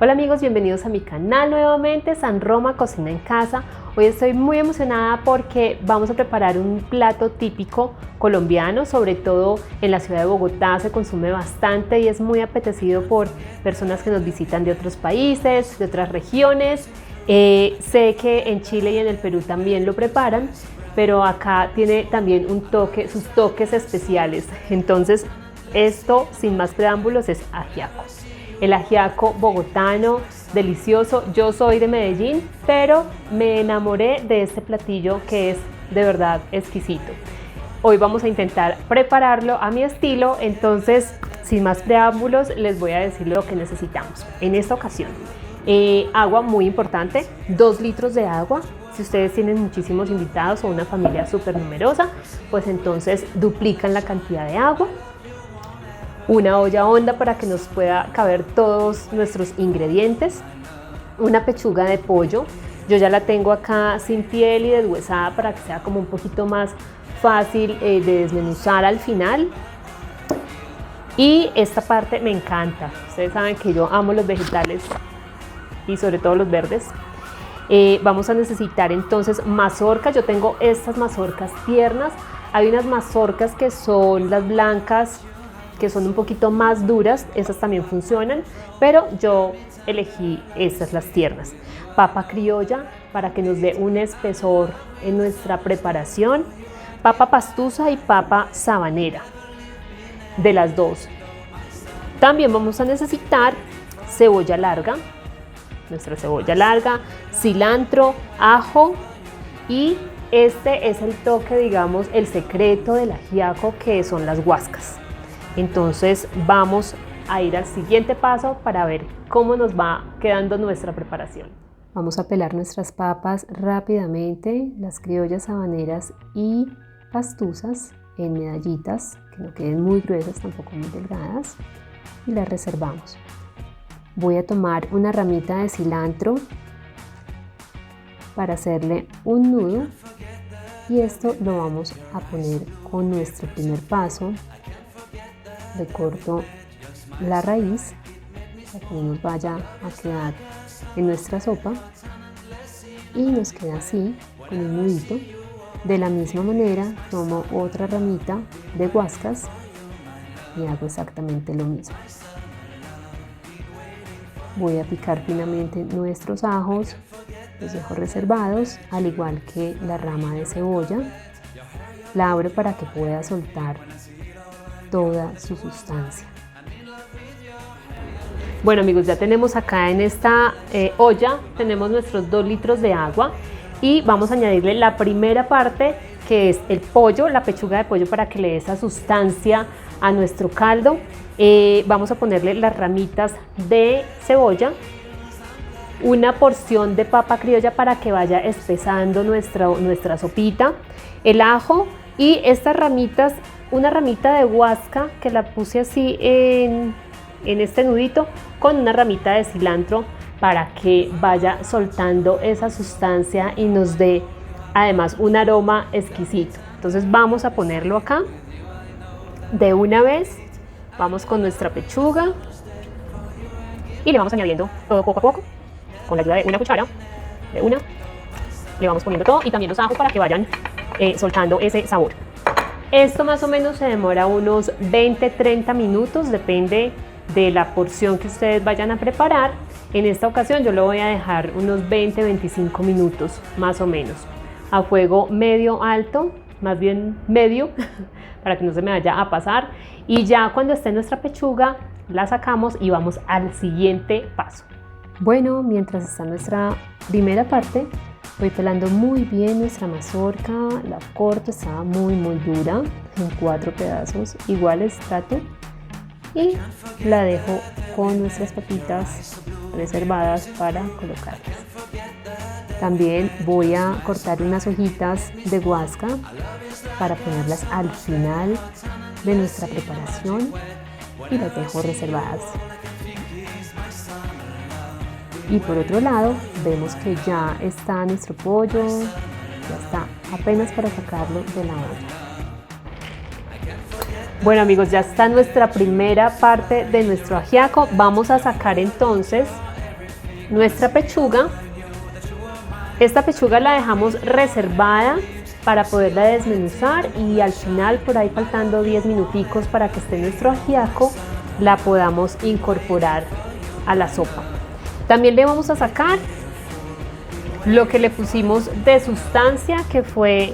Hola amigos, bienvenidos a mi canal nuevamente, San Roma Cocina en Casa. Hoy estoy muy emocionada porque vamos a preparar un plato típico colombiano, sobre todo en la ciudad de Bogotá se consume bastante y es muy apetecido por personas que nos visitan de otros países, de otras regiones. Sé que en Chile y en el Perú también lo preparan, pero acá tiene también un toque, sus toques especiales. Entonces, esto sin más preámbulos es ajiaco. El ajiaco bogotano, delicioso. Yo soy de Medellín, pero me enamoré de este platillo que es de verdad exquisito. Hoy vamos a intentar prepararlo a mi estilo, entonces sin más preámbulos les voy a decir lo que necesitamos. En esta ocasión, agua muy importante, 2 litros de agua. Si ustedes tienen muchísimos invitados o una familia súper numerosa, pues entonces duplican la cantidad de agua. Una olla honda para que nos pueda caber todos nuestros ingredientes, una pechuga de pollo, yo ya la tengo acá sin piel y deshuesada para que sea como un poquito más fácil de desmenuzar al final. Y esta parte me encanta, ustedes saben que yo amo los vegetales y sobre todo los verdes. Vamos a necesitar entonces mazorca, yo tengo estas mazorcas tiernas, hay unas mazorcas que son las blancas, que son un poquito más duras, esas también funcionan, pero yo elegí estas, las tiernas. Papa criolla para que nos dé un espesor en nuestra preparación, papa pastusa y papa sabanera, de las dos. También vamos a necesitar cebolla larga, nuestra cebolla larga, cilantro, ajo y este es el toque, digamos, el secreto del ajiaco, que son las guascas. Entonces vamos a ir al siguiente paso para ver cómo nos va quedando nuestra preparación. Vamos a pelar nuestras papas rápidamente, las criollas, sabaneras y pastusas en medallitas, que no queden muy gruesas, tampoco muy delgadas, y las reservamos. Voy a tomar una ramita de cilantro para hacerle un nudo y esto lo vamos a poner con nuestro primer paso. Le corto la raíz para que no nos vaya a quedar en nuestra sopa y nos queda así con un nudito. De la misma manera tomo otra ramita de guascas y hago exactamente lo mismo. Voy a picar finamente nuestros ajos, los dejo reservados, al igual que la rama de cebolla. La abro para que pueda soltar toda su sustancia. Bueno amigos, ya tenemos acá en esta olla, tenemos nuestros 2 litros de agua y vamos a añadirle la primera parte, que es el pollo, la pechuga de pollo, para que le dé esa sustancia a nuestro caldo. Vamos a ponerle las ramitas de cebolla, una porción de papa criolla para que vaya espesando nuestra sopita, el ajo y estas ramitas, una ramita de guasca que la puse así en este nudito, con una ramita de cilantro para que vaya soltando esa sustancia y nos dé además un aroma exquisito. Entonces vamos a ponerlo acá de una vez. Vamos con nuestra pechuga y le vamos añadiendo todo poco a poco con la ayuda de una cuchara, de una, le vamos poniendo todo y también los ajos para que vayan soltando ese sabor. Esto más o menos se demora unos 20-30 minutos, depende de la porción que ustedes vayan a preparar. En esta ocasión yo lo voy a dejar unos 20-25 minutos más o menos, a fuego medio alto, más bien medio, para que no se me vaya a pasar. Y ya cuando esté nuestra pechuga, la sacamos y vamos al siguiente paso. Bueno, mientras está nuestra primera parte, voy pelando muy bien nuestra mazorca, la corto, estaba muy dura, en 4 pedazos iguales trato, y la dejo con nuestras papitas reservadas para colocarlas. También voy a cortar unas hojitas de guasca para ponerlas al final de nuestra preparación y las dejo reservadas. Y por otro lado, vemos que ya está nuestro pollo, ya está apenas para sacarlo de la olla. Bueno amigos, ya está nuestra primera parte de nuestro ajiaco. Vamos a sacar entonces nuestra pechuga. Esta pechuga la dejamos reservada para poderla desmenuzar y al final, por ahí faltando 10 minuticos para que esté nuestro ajiaco, la podamos incorporar a la sopa. También le vamos a sacar lo que le pusimos de sustancia, que fue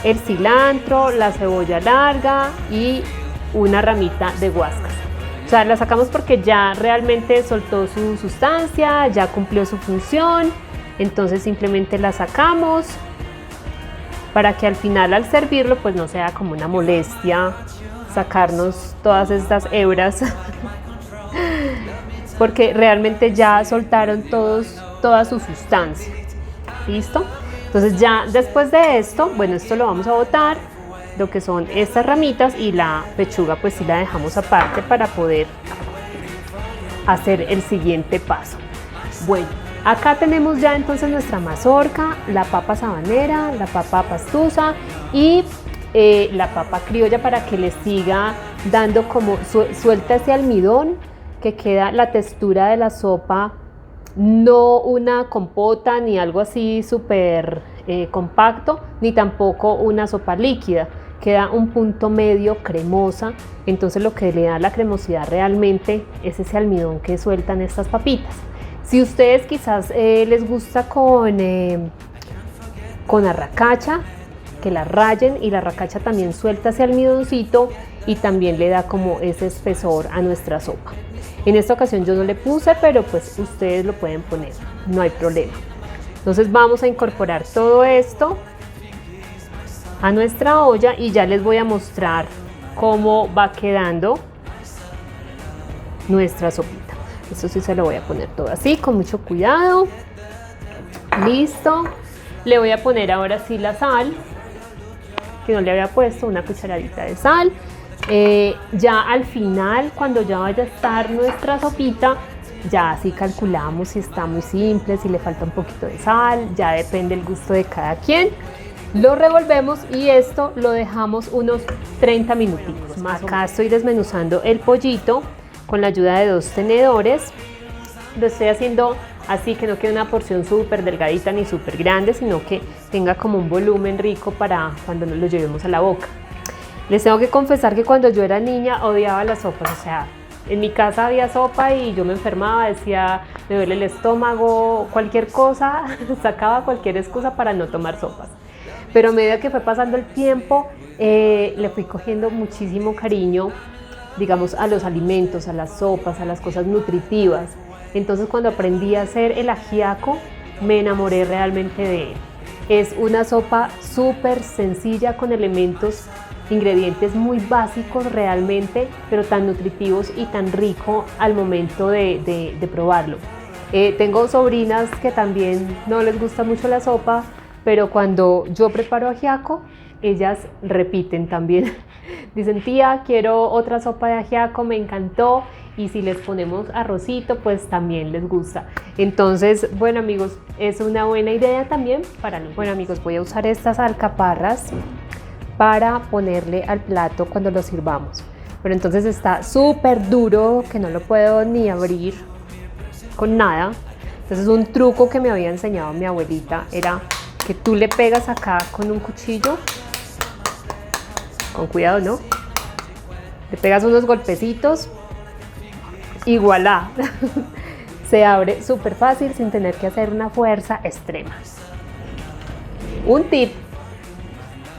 el cilantro, la cebolla larga y una ramita de guascas. O sea, la sacamos porque ya realmente soltó su sustancia, ya cumplió su función, entonces simplemente la sacamos para que al final, al servirlo, pues no sea como una molestia sacarnos todas estas hebras porque realmente ya soltaron toda su sustancia. ¿Listo? Entonces ya después de esto, bueno, esto lo vamos a botar, lo que son estas ramitas, y la pechuga pues sí la dejamos aparte para poder hacer el siguiente paso. Bueno, acá tenemos ya entonces nuestra mazorca, la papa sabanera, la papa pastusa y la papa criolla, para que le siga dando como suelta ese almidón, que queda la textura de la sopa, no una compota ni algo así súper compacto, ni tampoco una sopa líquida, queda un punto medio cremosa. Entonces lo que le da la cremosidad realmente es ese almidón que sueltan estas papitas. Si ustedes quizás les gusta con arracacha, que la rayen, y la arracacha también suelta ese almidoncito y también le da como ese espesor a nuestra sopa. En esta ocasión yo no le puse, pero pues ustedes lo pueden poner, no hay problema. Entonces vamos a incorporar todo esto a nuestra olla y ya les voy a mostrar cómo va quedando nuestra sopita. Esto sí se lo voy a poner todo así, con mucho cuidado. Listo. Le voy a poner ahora sí la sal, que no le había puesto, una cucharadita de sal. Ya al final, cuando ya vaya a estar nuestra sopita, ya así calculamos si está muy simple, si le falta un poquito de sal, ya depende del gusto de cada quien. Lo revolvemos y esto lo dejamos unos 30 minutitos. Acá estoy desmenuzando el pollito con la ayuda de 2 tenedores. Lo estoy haciendo así, que no quede una porción súper delgadita ni súper grande, sino que tenga como un volumen rico para cuando nos lo llevemos a la boca. Les tengo que confesar que cuando yo era niña odiaba las sopas. O sea, en mi casa había sopa y yo me enfermaba, decía me duele el estómago, cualquier cosa, sacaba cualquier excusa para no tomar sopas. Pero a medida que fue pasando el tiempo, le fui cogiendo muchísimo cariño, digamos, a los alimentos, a las sopas, a las cosas nutritivas. Entonces cuando aprendí a hacer el ajiaco, me enamoré realmente de él. Es una sopa súper sencilla, con ingredientes muy básicos realmente, pero tan nutritivos y tan rico al momento de probarlo. Tengo sobrinas que también no les gusta mucho la sopa, pero cuando yo preparo ajiaco, ellas repiten también. Dicen, tía, quiero otra sopa de ajiaco, me encantó. Y si les ponemos arrocito, pues también les gusta. Entonces, bueno amigos, es una buena idea también para nosotros. Bueno amigos, voy a usar estas alcaparras para ponerle al plato cuando lo sirvamos. Pero entonces está súper duro, que no lo puedo ni abrir con nada. Entonces un truco que me había enseñado mi abuelita era que tú le pegas acá con un cuchillo, con cuidado, ¿no? Le pegas unos golpecitos y voilà, se abre súper fácil sin tener que hacer una fuerza extrema. Un tip.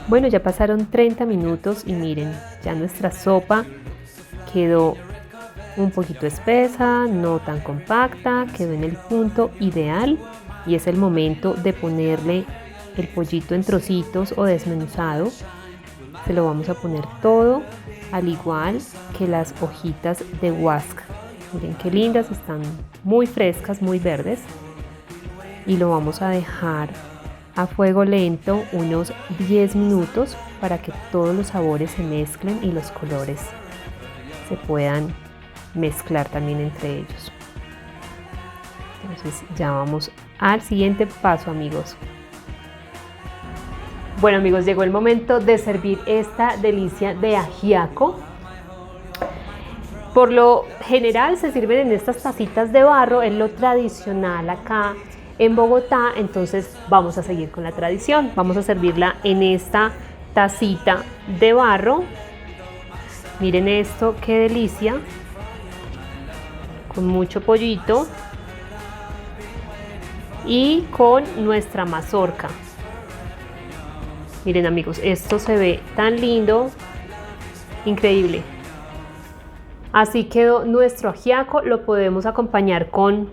Bueno, ya pasaron 30 minutos y miren, ya nuestra sopa quedó un poquito espesa, no tan compacta, quedó en el punto ideal y es el momento de ponerle el pollito en trocitos o desmenuzado. Se lo vamos a poner todo, al igual que las hojitas de guasca. Miren qué lindas, están muy frescas, muy verdes. Y lo vamos a dejar a fuego lento unos 10 minutos para que todos los sabores se mezclen y los colores se puedan mezclar también entre ellos. Entonces ya vamos al siguiente paso, amigos. Bueno amigos, llegó el momento de servir esta delicia de ajiaco. Por lo general se sirven en estas tacitas de barro, es lo tradicional acá en Bogotá, entonces vamos a seguir con la tradición. Vamos a servirla en esta tacita de barro. Miren esto, qué delicia, con mucho pollito y con nuestra mazorca. Miren amigos, esto se ve tan lindo, increíble. Así quedó nuestro ajiaco, lo podemos acompañar con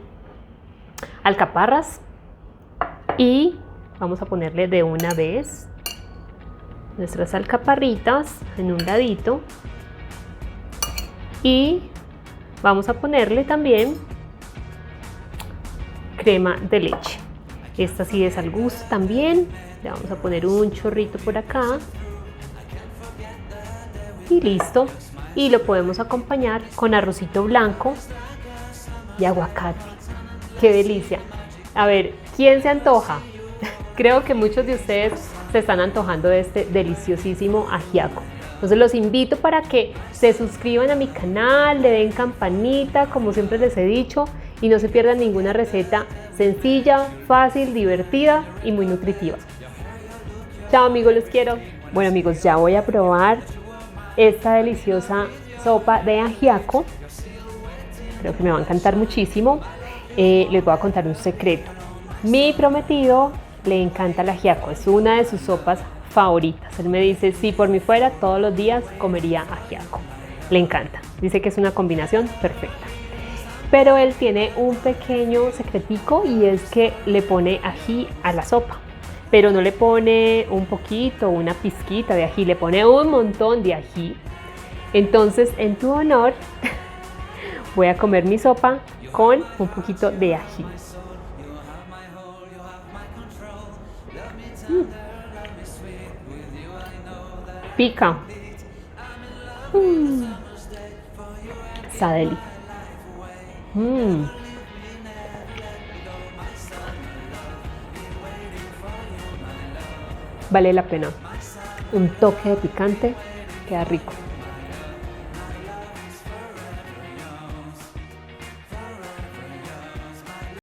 alcaparras y vamos a ponerle de una vez nuestras alcaparritas en un ladito y vamos a ponerle también crema de leche. Esta sí es al gusto también, le vamos a poner un chorrito por acá y listo. Y lo podemos acompañar con arrocito blanco y aguacate. ¡Qué delicia! A ver, ¿quién se antoja? Creo que muchos de ustedes se están antojando de este deliciosísimo ajiaco. Entonces los invito para que se suscriban a mi canal, le den campanita, como siempre les he dicho, y no se pierdan ninguna receta sencilla, fácil, divertida y muy nutritiva. Chao amigos, los quiero. Bueno amigos, ya voy a probar esta deliciosa sopa de ajiaco. Creo que me va a encantar muchísimo. Les voy a contar un secreto. Mi prometido le encanta el ajiaco, es una de sus sopas favoritas. Él me dice, si por mí fuera, todos los días comería ajiaco. Le encanta, dice que es una combinación perfecta. Pero él tiene un pequeño secretico y es que le pone ají a la sopa. Pero no le pone un poquito, una pizquita de ají, le pone un montón de ají. Entonces, en tu honor, voy a comer mi sopa con un poquito de ají. Pica. Está deli. Vale la pena. Un toque de picante, queda rico.